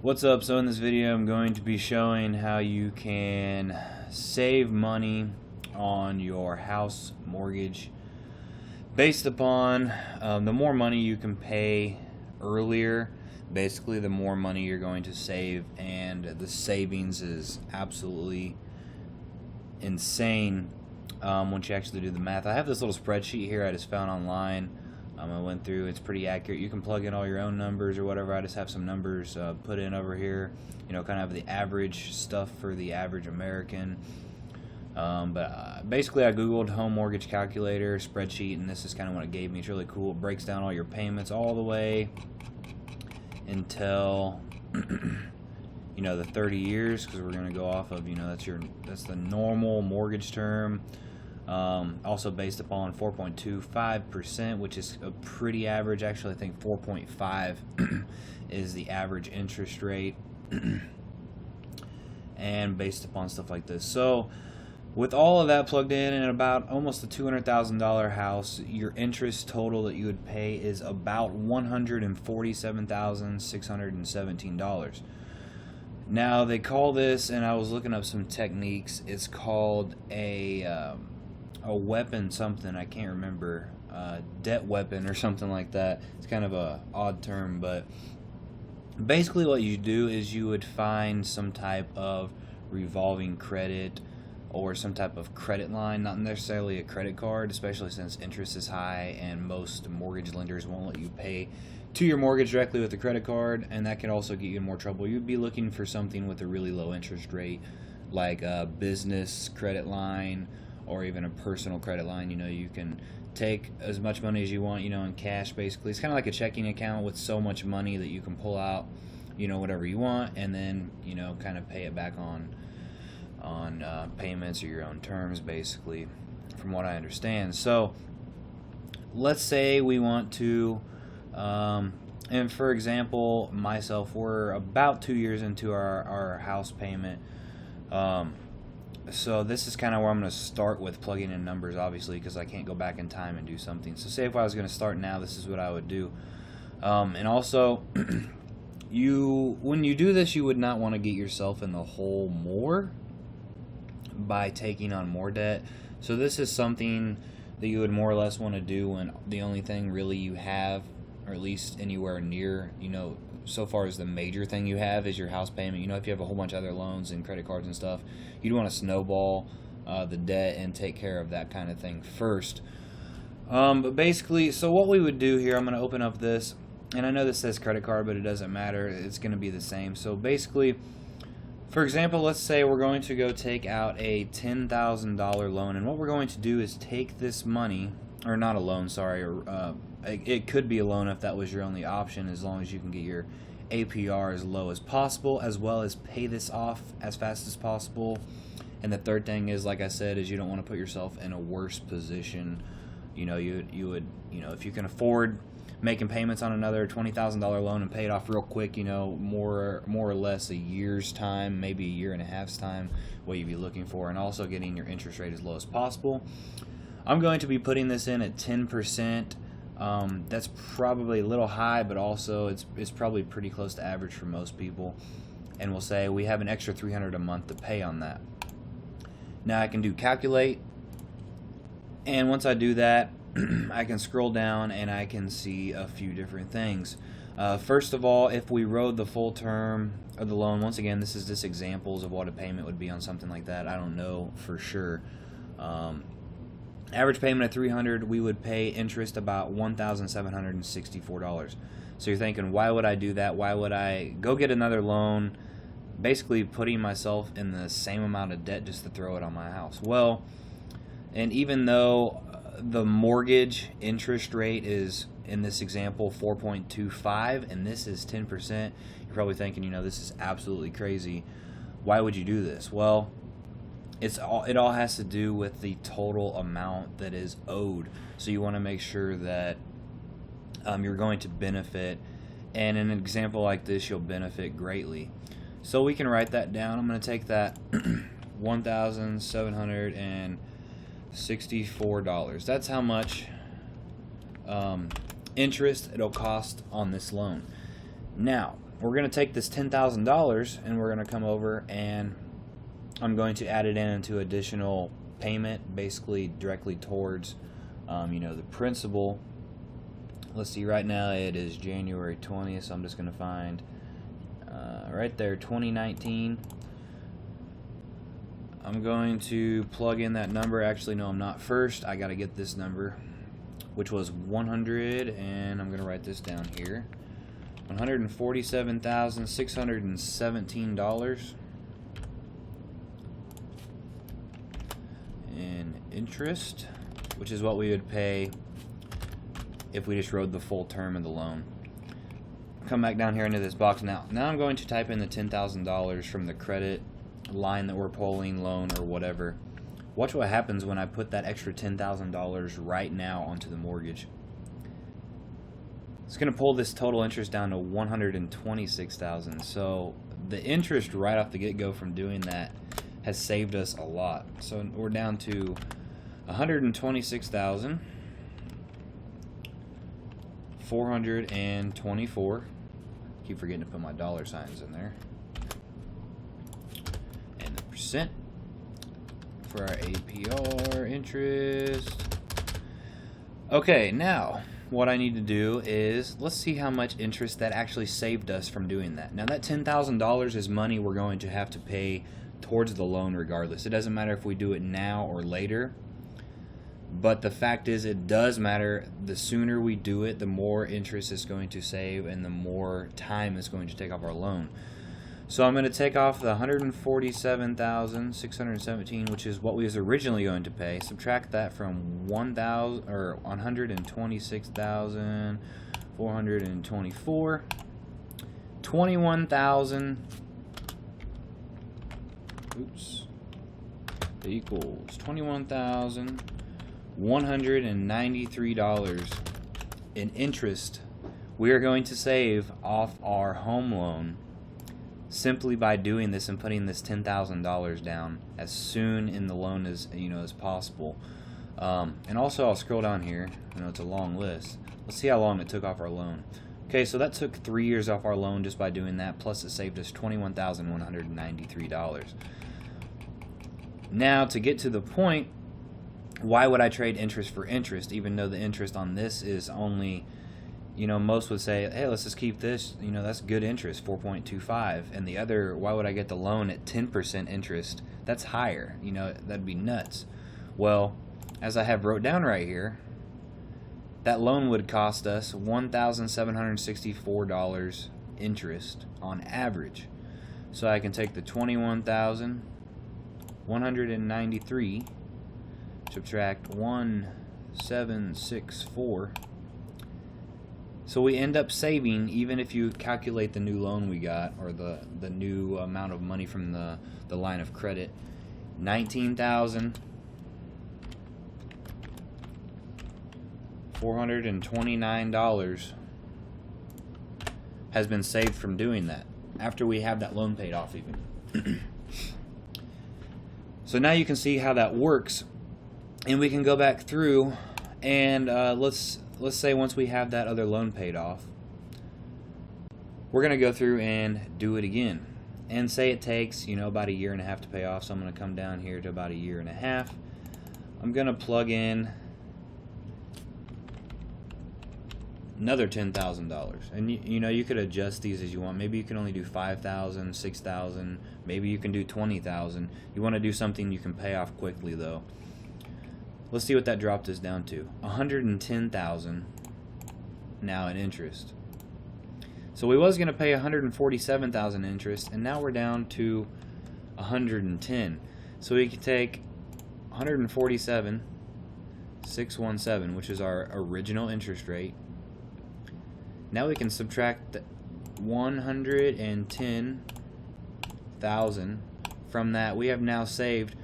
What's up? So in this video I'm going to be showing how you can save money on your house mortgage based upon the more money you can pay earlier, basically the more money you're going to save, and the savings is absolutely insane once you actually do the math. I have this little spreadsheet here I just found online. I went through, it's pretty accurate. You can plug in all your own numbers or whatever. I just have some numbers put in over here, you know, kind of the average stuff for the average American. Basically I googled home mortgage calculator spreadsheet, and this is kind of what it gave me. It's really cool. It breaks down all your payments all the way until you know, the 30 years, because we're going to go off of, you know, that's the normal mortgage term. Also based upon 4.25%, which is a pretty average. Actually, I think 4.5 is the average interest rate, and based upon stuff like this. So with all of that plugged in, and about almost a $200,000 house, your interest total that you would pay is about $147,617. Now they call this, and I was looking up some techniques, it's called a weapon something, I can't remember, debt weapon or something like that. It's kind of a odd term, but basically what you do is you would find some type of revolving credit or some type of credit line, not necessarily a credit card, especially since interest is high and most mortgage lenders won't let you pay to your mortgage directly with a credit card, and that can also get you in more trouble. You'd be looking for something with a really low interest rate, like a business credit line or even a personal credit line. You know, you can take as much money as you want, you know, in cash basically. It's kind of like a checking account with so much money that you can pull out, you know, whatever you want, and then, you know, kind of pay it back on payments or your own terms, basically, from what I understand. So let's say we want to and for example, myself, we're about 2 years into our house payment. So this is kind of where I'm going to start with plugging in numbers, obviously, because I can't go back in time and do something. So say if I was going to start now, this is what I would do. And also, when you do this, you would not want to get yourself in the hole more by taking on more debt. So this is something that you would more or less want to do when the only thing really you have, or at least anywhere near, you know, so far as the major thing you have is your house payment. You know, if you have a whole bunch of other loans and credit cards and stuff, you'd want to snowball the debt and take care of that kind of thing first. But basically, so what we would do here, I'm going to open up this, and I know this says credit card, but it doesn't matter. It's going to be the same. So basically, for example, let's say we're going to go take out a $10,000 loan, and what we're going to do is take this money, or not a loan, sorry, or it could be a loan if that was your only option, as long as you can get your APR as low as possible, as well as pay this off as fast as possible. And the third thing is, like I said, is you don't want to put yourself in a worse position. You know, you would, you know, if you can afford making payments on another $20,000 loan and pay it off real quick, you know, more or less a year's time, maybe a year and a half's time, what you'd be looking for, and also getting your interest rate as low as possible. I'm going to be putting this in at 10%. That's probably a little high, but also it's probably pretty close to average for most people. And we'll say we have an extra $300 a month to pay on that. Now I can do calculate, and once I do that, I can scroll down and I can see a few different things. First of all, if we rode the full term of the loan, once again, this is just examples of what a payment would be on something like that. I don't know for sure. Average payment at $300, we would pay interest about $1,764. So you're thinking, why would I do that? Why would I go get another loan, basically putting myself in the same amount of debt just to throw it on my house? Well, and even though the mortgage interest rate is, in this example, 4.25, and this is 10%, you're probably thinking, you know, this is absolutely crazy. Why would you do this? Well, it all has to do with the total amount that is owed. So you want to make sure that you're going to benefit, and in an example like this, you'll benefit greatly. So we can write that down. I'm going to take that $1,764. That's how much interest it'll cost on this loan. Now, we're going to take this $10,000 and we're going to come over and I'm going to add it into additional payment, basically directly towards the principal. Let's see, right now it is January 20th, so I'm just going to find right there 2019. I'm going to plug in that number. Actually, no, I'm not. First, I got to get this number, which was 100, and I'm going to write this down here. $147,617 in interest, which is what we would pay if we just rode the full term of the loan. Come back down here into this box now. Now I'm going to type in the $10,000 from the credit line that we're pulling, loan, or whatever. Watch what happens when I put that extra $10,000 right now onto the mortgage. It's going to pull this total interest down to $126,000. So the interest right off the get-go from doing that has saved us a lot. So we're down to $126,424. Keep forgetting to put my dollar signs in there. And the percent for our APR interest. Okay, now what I need to do is, let's see how much interest that actually saved us from doing that. Now that $10,000 is money we're going to have to pay towards the loan regardless. It doesn't matter if we do it now or later. But the fact is, it does matter. The sooner we do it, the more interest it's going to save and the more time it's going to take off our loan. So I'm going to take off the $147,617, which is what we was originally going to pay. Subtract that from $126,424. 21,000. Oops. Equals $21,193 in interest we are going to save off our home loan simply by doing this and putting this $10,000 down as soon in the loan as as possible. And also, I'll scroll down here. It's a long list. Let's see how long it took off our loan. Okay, so that took 3 years off our loan just by doing that. Plus, it saved us $21,193. Now, to get to the point, why would I trade interest for interest, even though the interest on this is only, most would say, hey, let's just keep this, that's good interest, 4.25. And the other, why would I get the loan at 10% interest? That's higher, that'd be nuts. Well, as I have wrote down right here, that loan would cost us $1,764 interest on average. So I can take the $21,193, subtract 1,764. So we end up saving, even if you calculate the new loan we got, or the new amount of money from the line of credit, $19,429 has been saved from doing that, after we have that loan paid off even. So now you can see how that works, and we can go back through and let's say once we have that other loan paid off, we're going to go through and do it again. And say it takes, about 1.5 years to pay off. So I'm going to come down here to about 1.5 years. I'm going to plug in another $10,000. And you could adjust these as you want. Maybe you can only do 5,000, 6,000. Maybe you can do 20,000. You want to do something you can pay off quickly though. Let's see what that dropped us down to. 110,000 now in interest. So we was going to pay 147,000 interest, and now we're down to 110. So we could take 147,617, which is our original interest rate. Now we can subtract 110,000 from that. We have now saved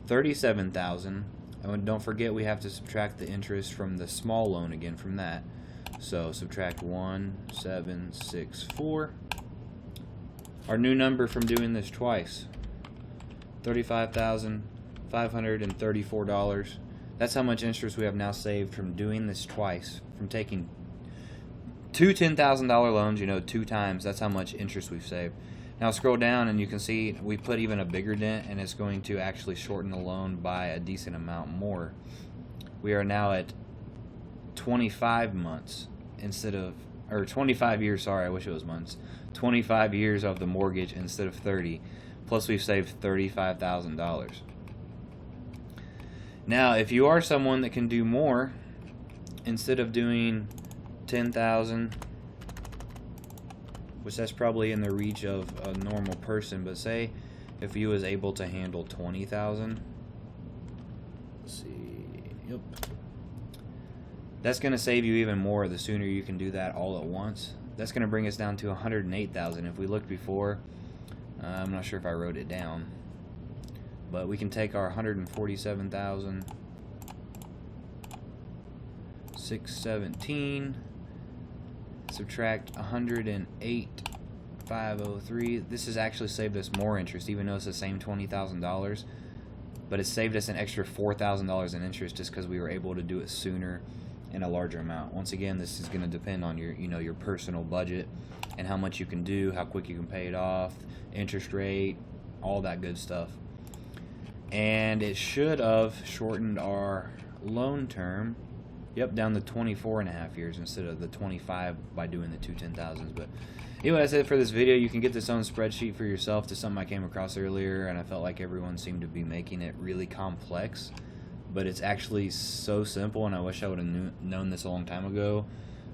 37,000. And don't forget, we have to subtract the interest from the small loan again from that. So subtract 1,764. Our new number from doing this twice, $35,534. That's how much interest we have now saved from doing this twice, from taking two $10,000 loans, you know, 2 times. That's how much interest we've saved. Now scroll down and you can see we put even a bigger dent, and it's going to actually shorten the loan by a decent amount more. We are now at 25 months instead of, or 25 years, sorry, I wish it was months. 25 years of the mortgage instead of 30. Plus we've saved $35,000. Now, if you are someone that can do more, instead of doing 10,000, which that's probably in the reach of a normal person, but say if you was able to handle 20,000, let's see, yep, that's going to save you even more the sooner you can do that all at once. That's going to bring us down to 108,000. If we looked before, I'm not sure if I wrote it down, but we can take our 147,000, 617, subtract 108,503. This has actually saved us more interest, even though it's the same $20,000, but it saved us an extra $4,000 in interest just because we were able to do it sooner in a larger amount. Once again, this is going to depend on your, you know, your personal budget and how much you can do, how quick you can pay it off, interest rate, all that good stuff. And it should have shortened our loan term, yep, down to 24.5 years instead of the 25 by doing the two 10,000s. But anyway, that's it for this video. You can get this own spreadsheet for yourself. To something I came across earlier, and I felt like everyone seemed to be making it really complex. But it's actually so simple, and I wish I would have known this a long time ago.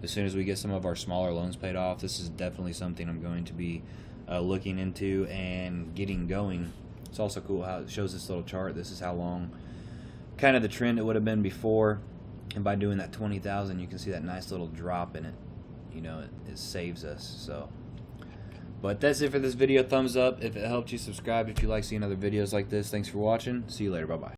As soon as we get some of our smaller loans paid off, this is definitely something I'm going to be looking into and getting going. It's also cool how it shows this little chart. This is how long, kind of the trend it would have been before, and by doing that 20,000, you can see that nice little drop in it. You know, it saves us. So, but that's it for this video. Thumbs up if it helped you. Subscribe if you like seeing other videos like this. Thanks for watching. See you later. Bye bye.